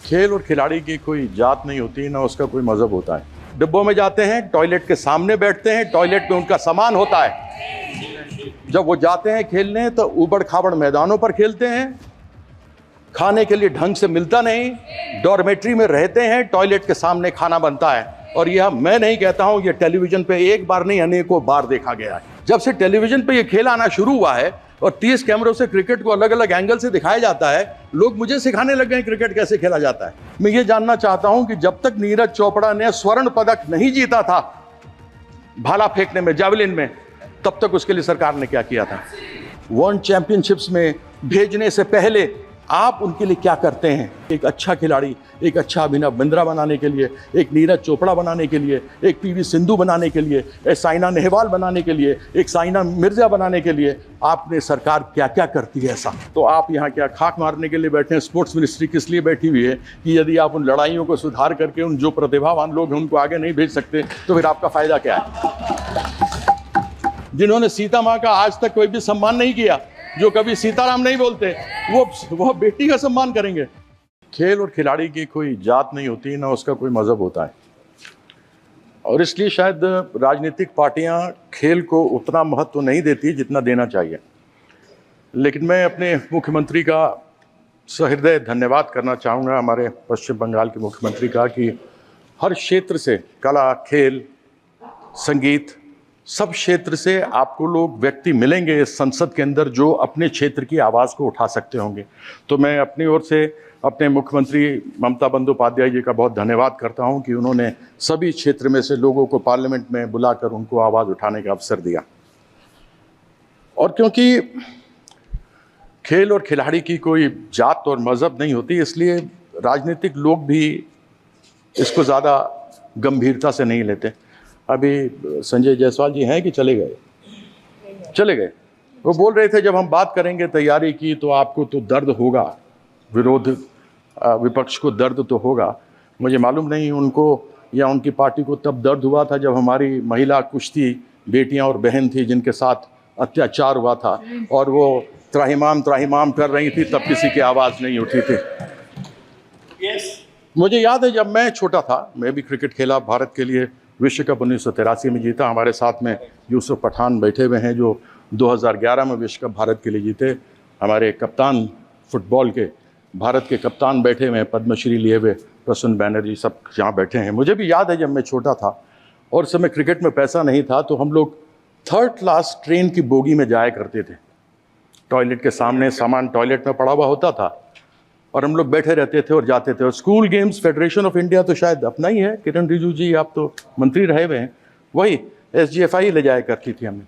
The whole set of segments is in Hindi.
खेल और खिलाड़ी की कोई जात नहीं होती, ना उसका कोई मजहब होता है। डिब्बों में जाते हैं, टॉयलेट के सामने बैठते हैं, टॉयलेट में उनका सामान होता है। जब वो जाते हैं खेलने तो ऊबड़ खाबड़ मैदानों पर खेलते हैं, खाने के लिए ढंग से मिलता नहीं, डॉर्मेट्री में रहते हैं, टॉयलेट के सामने खाना बनता है। और यह मैं नहीं कहता हूं, यह टेलीविजन पे एक बार नहीं अनेकों बार देखा गया है। जब से टेलीविजन पे यह खेल आना शुरू हुआ है और 30 कैमरों से क्रिकेट को अलग अलग एंगल से दिखाया जाता है, लोग मुझे सिखाने लग गए क्रिकेट कैसे खेला जाता है। मैं ये जानना चाहता हूं कि जब तक नीरज चोपड़ा ने स्वर्ण पदक नहीं जीता था भाला फेंकने में, जावलिन में, तब तक उसके लिए सरकार ने क्या किया था। वर्ल्ड चैंपियनशिप्स में भेजने से पहले आप उनके लिए क्या करते हैं। एक अच्छा खिलाड़ी, एक अच्छा अभिनव बिंद्रा बनाने के लिए, एक नीरज चोपड़ा बनाने के लिए, एक पीवी सिंधु बनाने के लिए, एक साइना नेहवाल बनाने के लिए, एक साइना मिर्जा बनाने के लिए आपने सरकार क्या क्या करती है ऐसा। तो आप यहाँ क्या खाक मारने के लिए बैठे हैं। स्पोर्ट्स मिनिस्ट्री किस लिए बैठी हुई है कि यदि आप उन लड़ाइयों को सुधार करके उन जो प्रतिभावान लोग हैं उनको आगे नहीं भेज सकते तो फिर आपका फायदा क्या है। जिन्होंने सीता माँ का आज तक कोई भी सम्मान नहीं किया, जो कभी सीताराम नहीं बोलते, वो बेटी का सम्मान करेंगे। खेल और खिलाड़ी की कोई जात नहीं होती, ना उसका कोई मजहब होता है। और इसलिए शायद राजनीतिक पार्टियां खेल को उतना महत्व नहीं देती जितना देना चाहिए। लेकिन मैं अपने मुख्यमंत्री का सहृदय धन्यवाद करना चाहूँगा, हमारे पश्चिम बंगाल के मुख्यमंत्री का, कि हर क्षेत्र से, कला, खेल, संगीत, सब क्षेत्र से आपको लोग व्यक्ति मिलेंगे इस संसद के अंदर जो अपने क्षेत्र की आवाज़ को उठा सकते होंगे। तो मैं अपनी ओर से अपने मुख्यमंत्री ममता बंदोपाध्याय जी का बहुत धन्यवाद करता हूं कि उन्होंने सभी क्षेत्र में से लोगों को पार्लियामेंट में बुलाकर उनको आवाज़ उठाने का अवसर दिया। और क्योंकि खेल और खिलाड़ी की कोई जात और मज़हब नहीं होती, इसलिए राजनीतिक लोग भी इसको ज़्यादा गंभीरता से नहीं लेते। अभी संजय जायसवाल जी हैं कि चले गए? चले गए। वो बोल रहे थे जब हम बात करेंगे तैयारी की तो आपको तो दर्द होगा, विपक्ष को दर्द तो होगा। मुझे मालूम नहीं उनको या उनकी पार्टी को तब दर्द हुआ था जब हमारी महिला कुश्ती बेटियां और बहन थी जिनके साथ अत्याचार हुआ था और वो त्राहिमाम त्राहिमाम कर रही थी, तब किसी की आवाज़ नहीं उठी थी। मुझे याद है जब मैं छोटा था, मैं भी क्रिकेट खेला, भारत के लिए विश्व कप 1983 में जीता। हमारे साथ में यूसुफ पठान बैठे हुए हैं जो 2011 में विश्व कप भारत के लिए जीते। हमारे कप्तान फुटबॉल के, भारत के कप्तान बैठे हुए हैं, पद्मश्री लिए हुए प्रसून बैनर्जी, सब यहाँ बैठे हैं। मुझे भी याद है जब मैं छोटा था और उस समय क्रिकेट में पैसा नहीं था तो हम लोग 3rd क्लास ट्रेन की बोगी में जाया करते थे। टॉयलेट के सामने सामान टॉयलेट में पड़ा हुआ होता था और हम लोग बैठे रहते थे और जाते थे। और school games federation of India तो शायद अपना ही है, किरण रिजिजू जी आप तो मंत्री रहे हुए हैं, वही SGFI ले जाया करती थी हमें।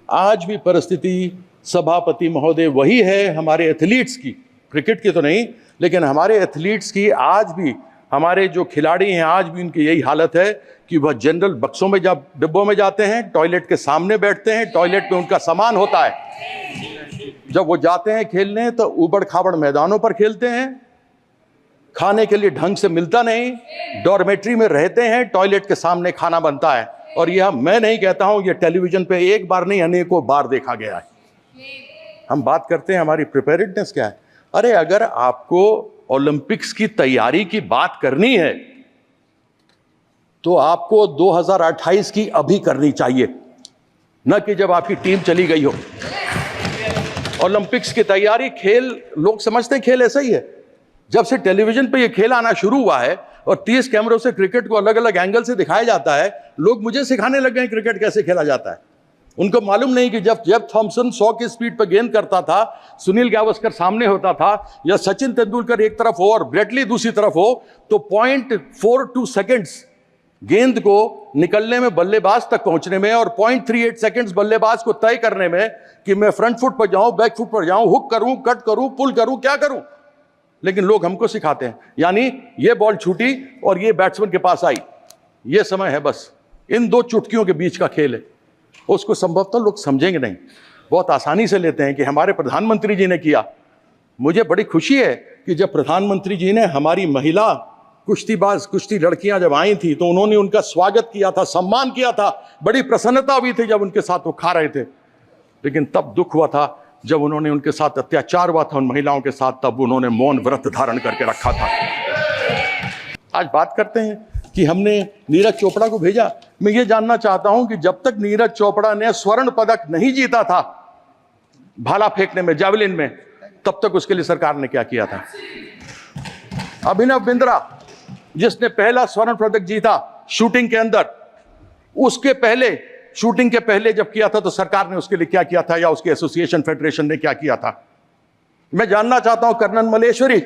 आज भी परिस्थिति सभापति महोदय वही है हमारे एथलीट्स की, क्रिकेट की तो नहीं, लेकिन हमारे एथलीट्स की आज भी, हमारे जो खिलाड़ी हैं आज भी उनकी यही हालत है कि वह जनरल बक्सों में, जब डिब्बों में जाते हैं, टॉयलेट के सामने बैठते हैं, टॉयलेट में उनका सामान होता है। जब वो जाते हैं खेलने तो ऊबड़ खाबड़ मैदानों पर खेलते हैं, खाने के लिए ढंग से मिलता नहीं, डॉर्मेट्री में रहते हैं, टॉयलेट के सामने खाना बनता है। और यह मैं नहीं कहता हूं, यह टेलीविजन पे एक बार नहीं अनेकों बार देखा गया है। हम बात करते हैं हमारी प्रिपेयर्डनेस क्या है। अरे अगर आपको ओलंपिक्स की तैयारी की बात करनी है तो आपको 2028 की अभी करनी चाहिए, न कि जब आपकी टीम चली गई हो। ओलंपिक्स की तैयारी, खेल, लोग समझते हैं खेल ऐसा ही है। जब से टेलीविजन पे ये खेल आना शुरू हुआ है और 30 कैमरों से क्रिकेट को अलग अलग एंगल से दिखाया जाता है, लोग मुझे सिखाने लग गए क्रिकेट कैसे खेला जाता है। उनको मालूम नहीं कि जब जेफ थॉम्सन 100 की स्पीड पर गेंद करता था, सुनील गावस्कर सामने होता था, या सचिन तेंदुलकर एक तरफ हो और ब्रेटली दूसरी तरफ हो, तो 0.42 सेकेंड्स गेंद को निकलने में, बल्लेबाज तक पहुंचने में, और 0.38 सेकंड्स बल्लेबाज को तय करने में कि मैं फ्रंट फुट पर जाऊं, बैक फुट पर जाऊं, हुक करूं, कट करूं, पुल करूं, क्या करूं। लेकिन लोग हमको सिखाते हैं, यानी ये बॉल छूटी और ये बैट्समैन के पास आई, ये समय है, बस इन 2 चुटकियों के बीच का खेल है। उसको संभवतः लोग समझेंगे नहीं, बहुत आसानी से लेते हैं कि हमारे प्रधानमंत्री जी ने किया। मुझे बड़ी खुशी है कि जब प्रधानमंत्री जी ने हमारी महिला कुश्तीबाज, कुश्ती लड़कियां जब आई थी तो उन्होंने उनका स्वागत किया था, सम्मान किया था, बड़ी प्रसन्नता हुई थी जब उनके साथ वो खा रहे थे। लेकिन तब दुख हुआ था जब उन्होंने, उनके साथ अत्याचार हुआ था उन महिलाओं के साथ, तब उन्होंने मौन व्रत धारण करके रखा था। आज बात करते हैं कि हमने नीरज चोपड़ा को भेजा। मैं ये जानना चाहता हूं कि जब तक नीरज चोपड़ा ने स्वर्ण पदक नहीं जीता था भाला फेंकने में, जैवलिन में, तब तक उसके लिए सरकार ने क्या किया था? अभिनव बिंद्रा जिसने पहला स्वर्ण पदक जीता शूटिंग के अंदर, उसके पहले, शूटिंग के पहले जब किया था तो सरकार ने उसके लिए क्या किया था, या उसके एसोसिएशन फेडरेशन ने क्या किया था? मैं जानना चाहता हूं कर्नल मलेश्वरी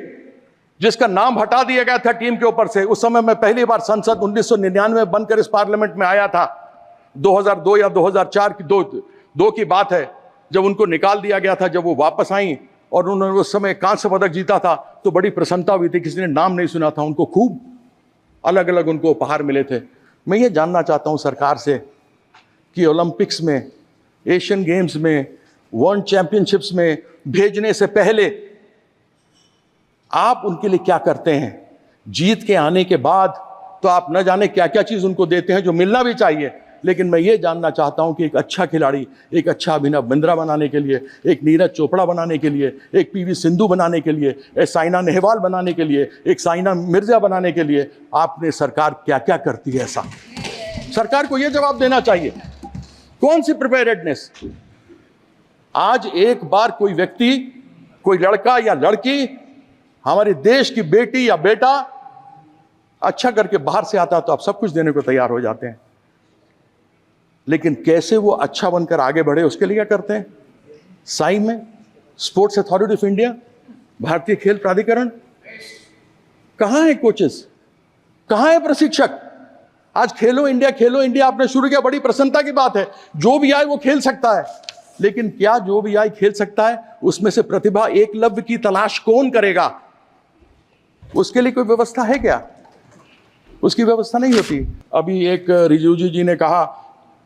जिसका नाम हटा दिया गया था टीम के ऊपर से, उस समय मैं पहली बार संसद 1999 में बनकर इस पार्लियामेंट में आया था, 2002 या 2004 की दो की बात है, जब उनको निकाल दिया गया था। जब वो वापस आई और उन्होंने उस समय कांस्य पदक जीता था तो बड़ी प्रसन्नता हुई थी, किसी ने नाम नहीं सुना था, उनको खूब अलग अलग उनको उपहार मिले थे। मैं ये जानना चाहता हूं सरकार से कि ओलंपिक्स में, एशियन गेम्स में, वर्ल्ड चैंपियनशिप्स में भेजने से पहले आप उनके लिए क्या करते हैं? जीत के आने के बाद तो आप न जाने क्या क्या चीज उनको देते हैं जो मिलना भी चाहिए, लेकिन मैं ये जानना चाहता हूं कि एक अच्छा खिलाड़ी, एक अच्छा अभिनव बिंद्रा बनाने के लिए, एक नीरज चोपड़ा बनाने के लिए, एक पीवी सिंधु बनाने के लिए, एक साइना नेहवाल बनाने के लिए, एक साइना मिर्जा बनाने के लिए आपने सरकार क्या क्या करती है? ऐसा सरकार को यह जवाब देना चाहिए। कौन सी प्रिपेयर्डनेस? आज एक बार कोई व्यक्ति, कोई लड़का या लड़की, हमारे देश की बेटी या बेटा अच्छा करके बाहर से आता तो आप सब कुछ देने को तैयार हो जाते हैं, लेकिन कैसे वो अच्छा बनकर आगे बढ़े उसके लिए क्या करते हैं? साई में स्पोर्ट्स अथॉरिटी ऑफ इंडिया, भारतीय खेल प्राधिकरण, कहां है कोचेस, कहां है प्रशिक्षक? आज खेलो इंडिया आपने शुरू किया, बड़ी प्रसन्नता की बात है, जो भी आए वो खेल सकता है, लेकिन क्या जो भी आए खेल सकता है? उसमें से प्रतिभा एकलव्य की तलाश कौन करेगा? उसके लिए कोई व्यवस्था है क्या? उसकी व्यवस्था नहीं होती। अभी एक रिजिजू जी ने कहा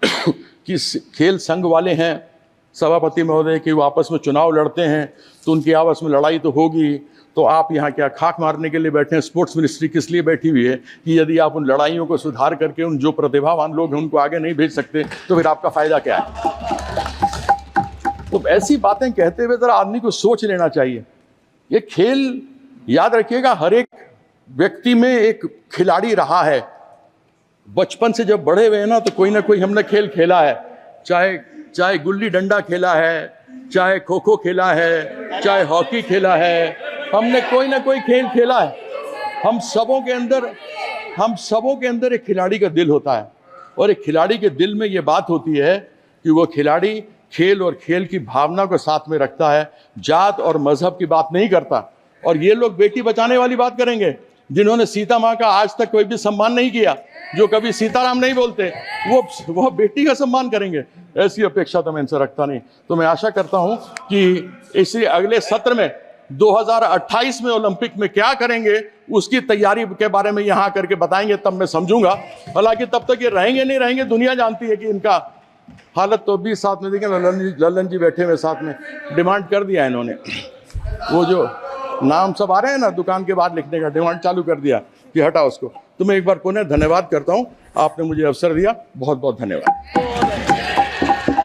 कि खेल संघ वाले हैं सभापति महोदय कि वो आपस में चुनाव लड़ते हैं तो उनकी आपस में लड़ाई तो होगी, तो आप यहाँ क्या खाक मारने के लिए बैठे हैं? स्पोर्ट्स मिनिस्ट्री किस लिए बैठी हुई है कि यदि आप उन लड़ाइयों को सुधार करके उन जो प्रतिभावान लोग हैं उनको आगे नहीं भेज सकते तो फिर आपका फायदा क्या है? तो ऐसी बातें कहते हुए जरा आदमी को सोच लेना चाहिए। ये खेल, याद रखिएगा, हर एक व्यक्ति में एक खिलाड़ी रहा है। बचपन से जब बड़े हुए हैं ना तो कोई ना कोई हमने खेल खेला है, चाहे गुल्ली डंडा खेला है, चाहे खो खो खेला है, चाहे हॉकी खेला है, हमने कोई ना कोई खेल खेला है। हम सबों के अंदर एक खिलाड़ी का दिल होता है, और एक खिलाड़ी के दिल में ये बात होती है कि वो खिलाड़ी खेल और खेल की भावना को साथ में रखता है, जात और मजहब की बात नहीं करता। और ये लोग बेटी बचाने वाली बात करेंगे, जिन्होंने सीता माँ का आज तक कोई भी सम्मान नहीं किया, जो कभी सीताराम नहीं बोलते, वो बेटी का सम्मान करेंगे, ऐसी अपेक्षा तो मैं इनसे रखता नहीं। तो मैं आशा करता हूं कि इसी अगले सत्र में 2028 में ओलंपिक में क्या करेंगे उसकी तैयारी के बारे में यहाँ करके बताएंगे, तब मैं समझूंगा। हालांकि तब तक ये रहेंगे नहीं रहेंगे, दुनिया जानती है कि इनका हालत तो भी साथ में, देखें ललन जी बैठे हुए साथ में, डिमांड कर दिया इन्होंने, वो जो नाम सब आ रहे हैं ना दुकान के बाहर लिखने का, डिमांड चालू कर दिया कि हटा उसको। तो मैं एक बार पुनः धन्यवाद करता हूं, आपने मुझे अवसर दिया, बहुत बहुत धन्यवाद।